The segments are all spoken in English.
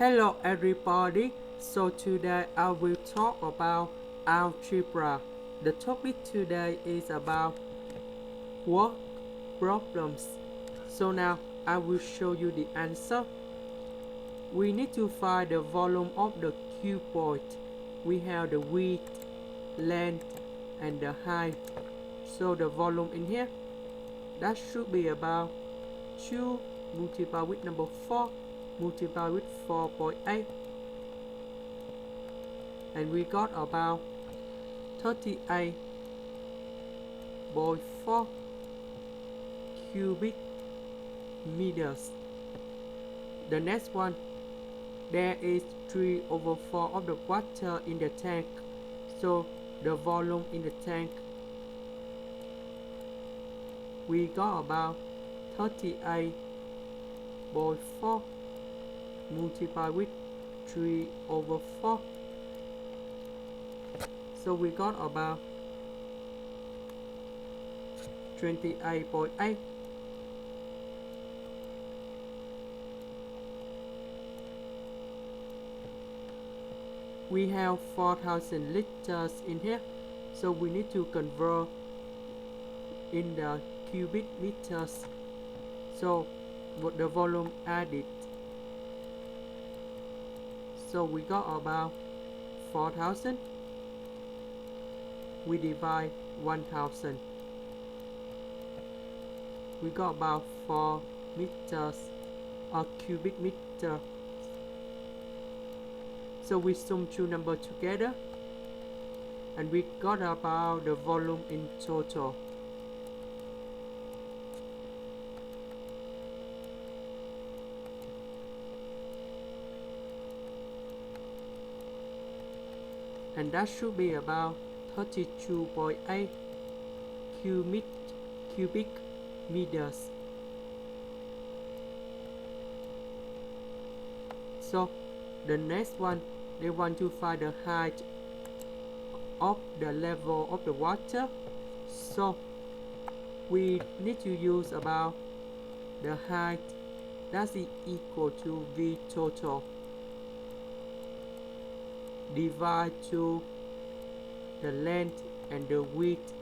Hello everybody, so today I will talk about algebra. The topic today is about word problems. So now I will show you the answer. We need to find the volume of the cuboid. We have the width, length and the height. So the volume in here, that should be about 2 multiplied with number 4 multiplied with 4.8, and we got about 38.4 cubic meters. The next one, there is 3/4 of the water in the tank, so the volume in the tank, we got about 38.4 multiplied with 3/4, so we got about 28.8. We have 4,000 liters in here, so we need to convert in the cubic meters. So the volume added, so we got about 4,000. We divide 1,000. We got about 4 meters or cubic meter. So we sum two numbers together and we got about the volume in total. And that should be about 32.8 cubic meters. So the next one, they want to find the height of the level of the water. So we need to use about the height that's equal to V total divide to the length and the width.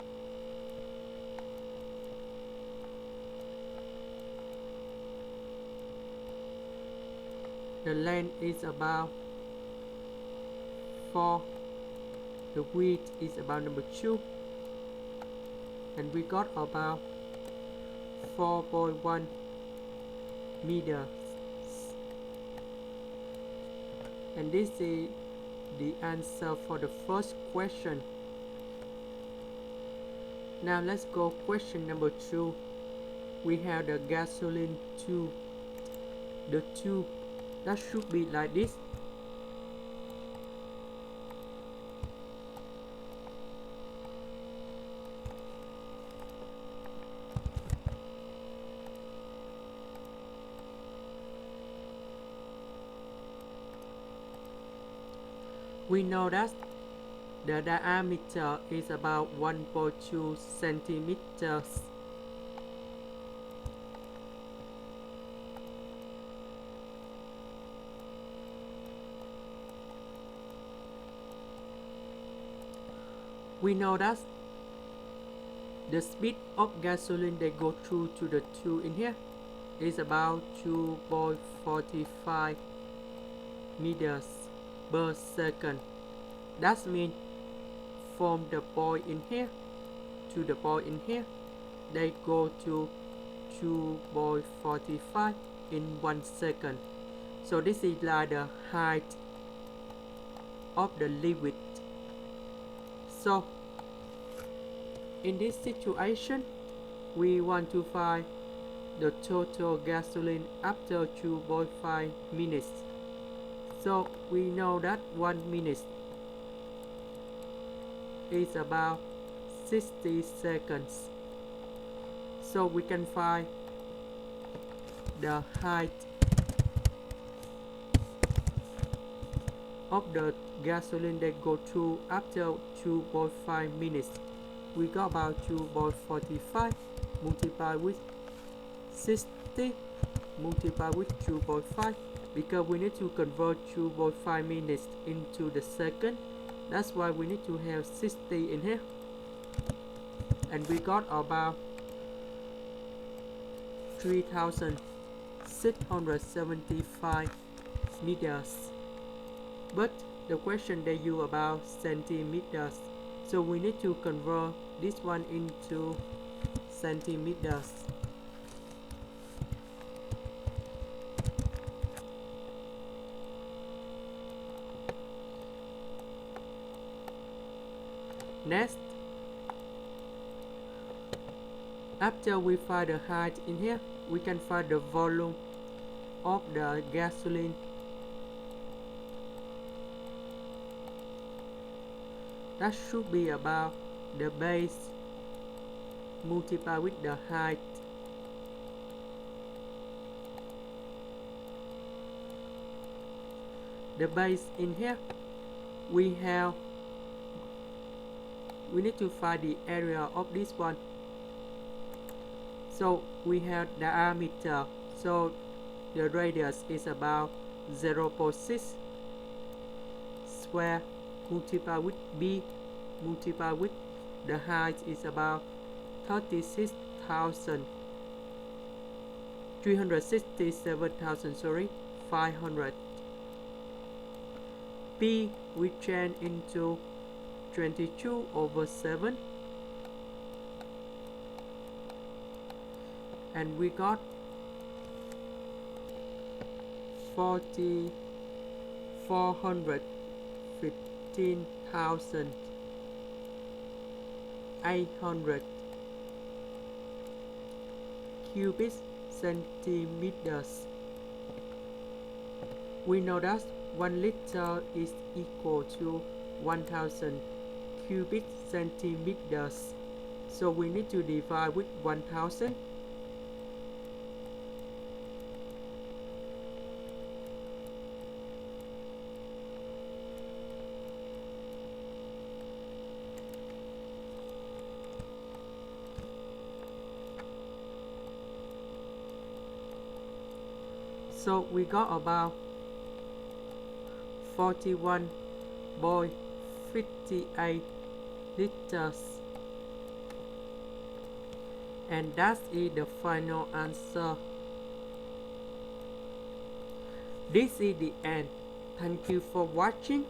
The length is about 4, the width is about number 2, and we got about 4.1 meters. And this is the answer for the first question. Now let's go question number 2. We have the gasoline tube. The tube, that should be like this. We know that the diameter is about 1.2 centimeters. We know that the speed of gasoline they go through to the tube in here is about 2.45 meters per second. That means from the point in here to the point in here, they go to 2.45 in 1 second. So this is like the height of the liquid. So in this situation, we want to find the total gasoline after 2.5 minutes. So we know that 1 minute is about 60 seconds. So we can find the height of the gasoline that go through after 2.5 minutes. We got about 2.45 multiplied with 60 multiplied with 2.5 because we need to convert 2.5 minutes into the second. That's why we need to have 60 in here, and we got about 3,675 meters. But the question they use about centimeters, so we need to convert this one into centimeters. Next, after we find the height in here, we can find the volume of the gasoline. That should be about the base multiplied with the height. The base in here, we need to find the area of this one. So we have diameter, so the radius is about 0.6 square multiplied with b multiplied with the height is about 367,500. P we change into 22/7, and we got 415,800 cubic centimeters. We know that 1 liter is equal to 1,000 cubic centimeters, so we need to divide with 1,000. So we got about 41.58 liters, and that is the final answer. This is the end. Thank you for watching.